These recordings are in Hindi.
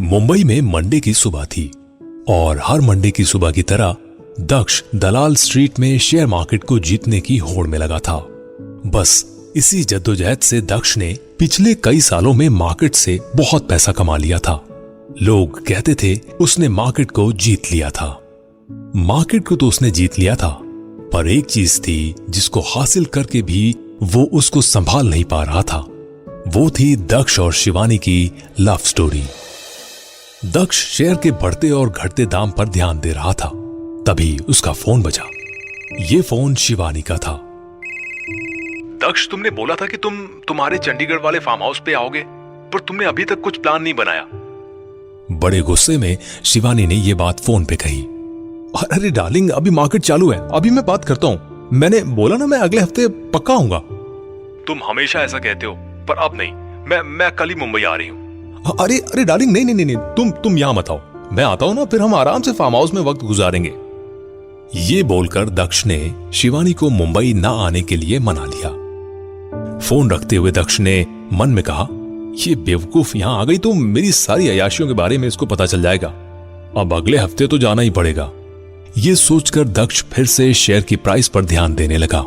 मुंबई में मंडे की सुबह थी और हर मंडे की सुबह की तरह दक्ष दलाल स्ट्रीट में शेयर मार्केट को जीतने की होड़ में लगा था। बस इसी जद्दोजहद से दक्ष ने पिछले कई सालों में मार्केट से बहुत पैसा कमा लिया था। लोग कहते थे उसने मार्केट को जीत लिया था। मार्केट को तो उसने जीत लिया था, पर एक चीज थी जिसको हासिल करके भी वो उसको संभाल नहीं पा रहा था। वो थी दक्ष और शिवानी की लव स्टोरी। दक्ष शेयर के बढ़ते और घटते दाम पर ध्यान दे रहा था, तभी उसका फोन बजा। ये फोन शिवानी का था। दक्ष, तुमने बोला था कि तुम्हारे चंडीगढ़ वाले फार्म हाउस पे आओगे, पर तुमने अभी तक कुछ प्लान नहीं बनाया। बड़े गुस्से में शिवानी ने यह बात फोन पे कही। अरे डार्लिंग, अभी मार्केट चालू है, अभी मैं बात करता हूँ। मैंने बोला ना, मैं अगले हफ्ते पक्का आऊंगा। तुम हमेशा ऐसा कहते हो, पर अब नहीं। मैं कल ही मुंबई आ रही हूँ। अरे अरे डार्लिंग, नहीं, तुम यहां मत आओ, मैं आता हूं ना, फिर हम आराम से फार्म हाउस में वक्त गुजारेंगे। ये बोलकर दक्ष ने शिवानी को मुंबई ना आने के लिए मना लिया। फोन रखते हुए दक्ष ने मन में कहा, ये बेवकूफ यहां आ गई तो मेरी सारी अय्याशियों के बारे में इसको पता चल जाएगा। अब अगले हफ्ते तो जाना ही पड़ेगा। ये सोचकर दक्ष फिर से शेयर की प्राइस पर ध्यान देने लगा।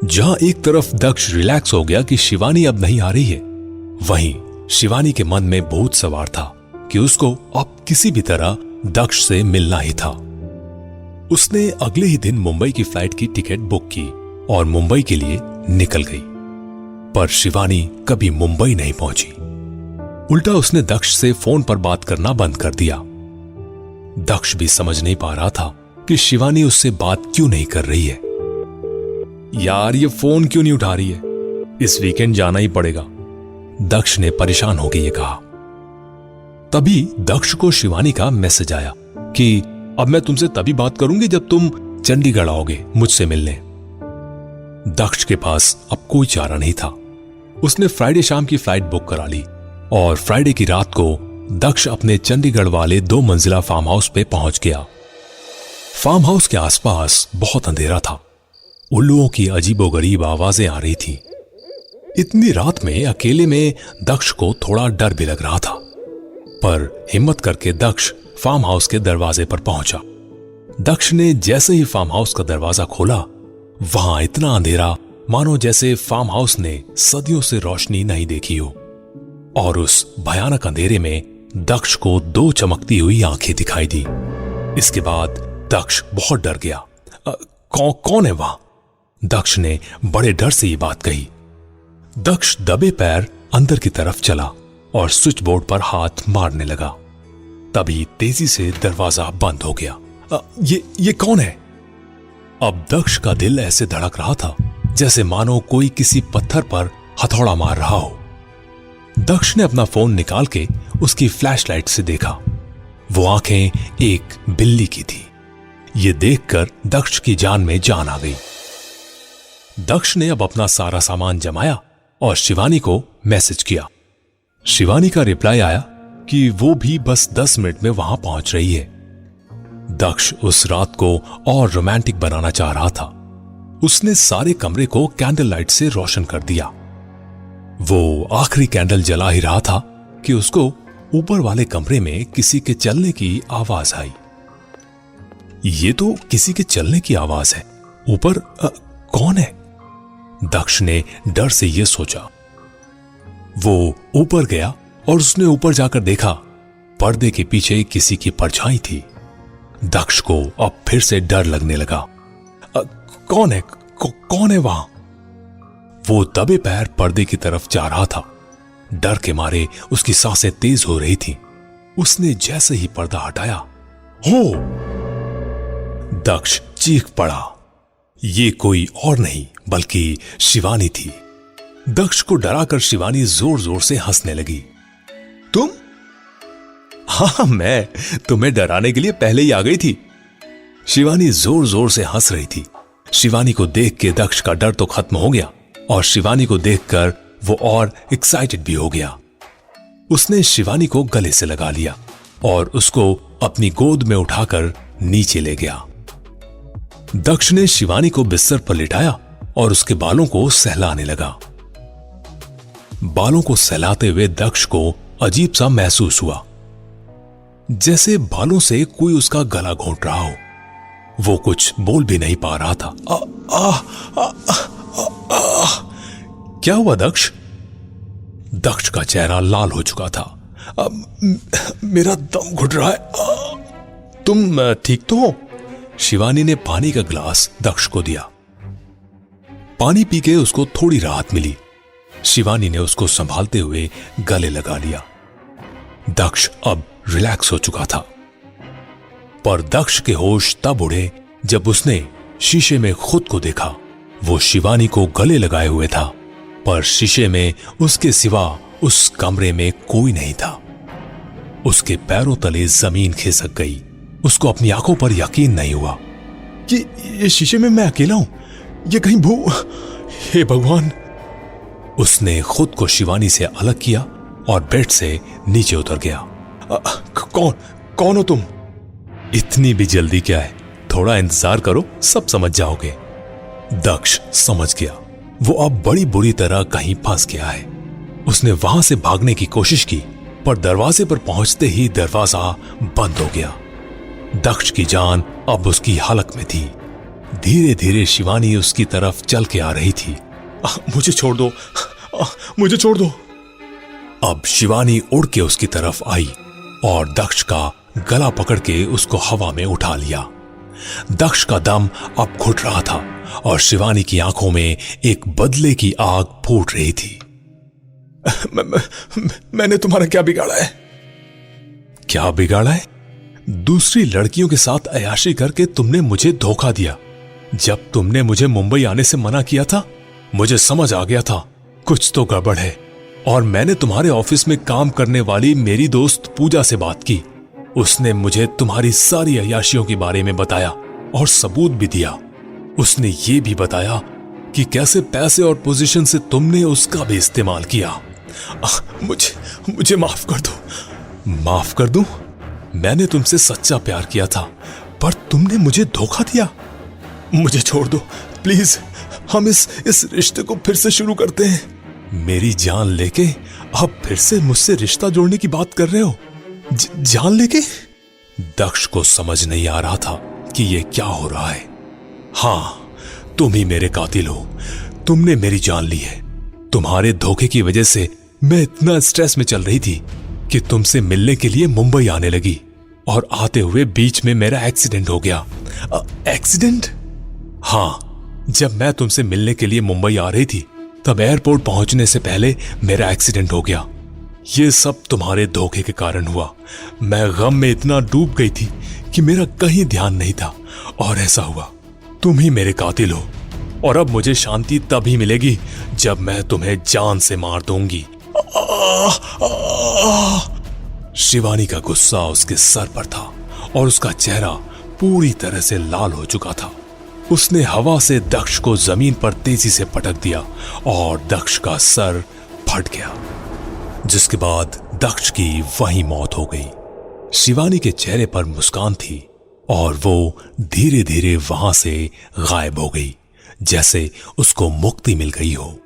जहां एक तरफ दक्ष रिलैक्स हो गया कि शिवानी अब नहीं आ रही है, वहीं शिवानी के मन में भूत सवार था कि उसको अब किसी भी तरह दक्ष से मिलना ही था। उसने अगले ही दिन मुंबई की फ्लाइट की टिकट बुक की और मुंबई के लिए निकल गई। पर शिवानी कभी मुंबई नहीं पहुंची। उल्टा उसने दक्ष से फोन पर बात करना बंद कर दिया। दक्ष भी समझ नहीं पा रहा था कि शिवानी उससे बात क्यों नहीं कर रही है। यार, ये फोन क्यों नहीं उठा रही है? इस वीकेंड जाना ही पड़ेगा, दक्ष ने परेशान होकर यह कहा। तभी दक्ष को शिवानी का मैसेज आया कि अब मैं तुमसे तभी बात करूंगी जब तुम चंडीगढ़ आओगे मुझसे मिलने। दक्ष के पास अब कोई चारा नहीं था। उसने फ्राइडे शाम की फ्लाइट बुक करा ली और फ्राइडे की रात को दक्ष अपने चंडीगढ़ वाले 2 मंजिला फार्म हाउस पे पहुंच गया। फार्म हाउस के आसपास बहुत अंधेरा था। उल्लुओं की अजीबोगरीब आवाजें आ रही थी। इतनी रात में अकेले में दक्ष को थोड़ा डर भी लग रहा था, पर हिम्मत करके दक्ष फार्म हाउस के दरवाजे पर पहुंचा। दक्ष ने जैसे ही फार्म हाउस का दरवाजा खोला, वहां इतना अंधेरा मानो जैसे फार्म हाउस ने सदियों से रोशनी नहीं देखी हो। और उस भयानक अंधेरे में दक्ष को 2 चमकती हुई आंखें दिखाई दी। इसके बाद दक्ष बहुत डर गया। कौन है वहां? दक्ष ने बड़े डर से ये बात कही। दक्ष दबे पैर अंदर की तरफ चला और स्विच बोर्ड पर हाथ मारने लगा। तभी तेजी से दरवाजा बंद हो गया। ये कौन है? अब दक्ष का दिल ऐसे धड़क रहा था जैसे मानो कोई किसी पत्थर पर हथौड़ा मार रहा हो। दक्ष ने अपना फोन निकाल के उसकी फ्लैशलाइट से देखा। वो आंखें एक बिल्ली की थी। ये देखकर दक्ष की जान में जान आ गई। दक्ष ने अब अपना सारा सामान जमाया और शिवानी को मैसेज किया। शिवानी का रिप्लाई आया कि वो भी बस 10 मिनट में वहां पहुंच रही है। दक्ष उस रात को और रोमांटिक बनाना चाह रहा था। उसने सारे कमरे को कैंडल लाइट से रोशन कर दिया। वो आखिरी कैंडल जला ही रहा था कि उसको ऊपर वाले कमरे में किसी के चलने की आवाज आई। ये तो किसी के चलने की आवाज है। ऊपर कौन है? दक्ष ने डर से यह सोचा। वो ऊपर गया और उसने ऊपर जाकर देखा, पर्दे के पीछे किसी की परछाई थी। दक्ष को अब फिर से डर लगने लगा। कौन है? कौन है वहां? वो दबे पैर पर्दे की तरफ जा रहा था। डर के मारे उसकी सांसें तेज हो रही थी। उसने जैसे ही पर्दा हटाया, हो! दक्ष चीख पड़ा। ये कोई और नहीं बल्कि शिवानी थी। दक्ष को डराकर शिवानी जोर जोर से हंसने लगी। तुम? हाँ, मैं तुम्हें डराने के लिए पहले ही आ गई थी। शिवानी जोर जोर से हंस रही थी। शिवानी को देख के दक्ष का डर तो खत्म हो गया और शिवानी को देखकर वो और एक्साइटेड भी हो गया। उसने शिवानी को गले से लगा लिया और उसको अपनी गोद में उठाकर नीचे ले गया। दक्ष ने शिवानी को बिस्तर पर लिटाया और उसके बालों को सहलाने लगा। बालों को सहलाते हुए दक्ष को अजीब सा महसूस हुआ। जैसे बालों से कोई उसका गला घोंट रहा हो। वो कुछ बोल भी नहीं पा रहा था। क्या हुआ दक्ष? दक्ष का चेहरा लाल हो चुका था। मेरा दम घुट रहा है। तुम ठीक तो हो? शिवानी ने पानी का गिलास दक्ष को दिया। पानी पी के उसको थोड़ी राहत मिली। शिवानी ने उसको संभालते हुए गले लगा लिया। दक्ष अब रिलैक्स हो चुका था। पर दक्ष के होश तब उड़े जब उसने शीशे में खुद को देखा। वो शिवानी को गले लगाए हुए था, पर शीशे में उसके सिवा उस कमरे में कोई नहीं था। उसके पैरों तले जमीन खिसक गई। उसको अपनी आंखों पर यकीन नहीं हुआ कि ये शीशे में मैं अकेला हूं। ये कहीं हे भगवान। उसने खुद को शिवानी से अलग किया और बेड से नीचे उतर गया। कौन हो तुम? इतनी भी जल्दी क्या है, थोड़ा इंतजार करो, सब समझ जाओगे। दक्ष समझ गया वो अब बड़ी बुरी तरह कहीं फंस गया है। उसने वहां से भागने की कोशिश की, पर दरवाजे पर पहुंचते ही दरवाजा बंद हो गया। दक्ष की जान अब उसकी हलक में थी। धीरे धीरे शिवानी उसकी तरफ चल के आ रही थी। मुझे छोड़ दो, मुझे छोड़ दो। अब शिवानी उड़ के उसकी तरफ आई और दक्ष का गला पकड़ के उसको हवा में उठा लिया। दक्ष का दम अब घुट रहा था और शिवानी की आंखों में एक बदले की आग फूट रही थी। मैंने तुम्हारा क्या बिगाड़ा है? क्या बिगाड़ा है? दूसरी लड़कियों के साथ अय्याशी करके तुमने मुझे धोखा दिया। जब तुमने मुझे मुंबई आने से मना किया था, मुझे समझ आ गया था कुछ तो गड़बड़ है। और मैंने तुम्हारे ऑफिस में काम करने वाली मेरी दोस्त पूजा से बात की। उसने मुझे तुम्हारी सारी अय्याशियों के बारे में बताया और सबूत भी दिया। उसने ये भी बताया कि कैसे पैसे और पोजीशन से तुमने उसका भी इस्तेमाल किया। मुझे माफ कर दो। माफ कर दूं? मैंने तुमसे सच्चा प्यार किया था, पर तुमने मुझे धोखा दिया। मुझे छोड़ दो प्लीज। हम इस रिश्ते को फिर से शुरू करते हैं। मेरी जान लेके अब फिर से मुझसे रिश्ता जोड़ने की बात कर रहे हो? जान लेके? दक्ष को समझ नहीं आ रहा था कि ये क्या हो रहा है। हाँ, तुम ही मेरे कातिल हो। तुमने मेरी जान ली है। तुम्हारे धोखे की वजह से मैं इतना स्ट्रेस में चल रही थी कि तुमसे मिलने के लिए मुंबई आने लगी, और आते हुए बीच में मेरा एक्सीडेंट हो गया। एक्सीडेंट? हाँ, जब मैं तुमसे मिलने के लिए मुंबई आ रही थी, तब एयरपोर्ट पहुंचने से पहले मेरा एक्सीडेंट हो गया। ये सब तुम्हारे धोखे के कारण हुआ। मैं गम में इतना डूब गई थी कि मेरा कहीं ध्यान नहीं था, और ऐसा हुआ। तुम ही मेरे कातिल हो, और अब मुझे शांति तभी मिलेगी जब मैं तुम्हें जान से मार दूंगी। शिवानी का गुस्सा उसके सर पर था और उसका चेहरा पूरी तरह से लाल हो चुका था। उसने हवा से दक्ष को जमीन पर तेजी से पटक दिया और दक्ष का सर फट गया, जिसके बाद दक्ष की वहीं मौत हो गई। शिवानी के चेहरे पर मुस्कान थी और वो धीरे धीरे वहां से गायब हो गई, जैसे उसको मुक्ति मिल गई हो।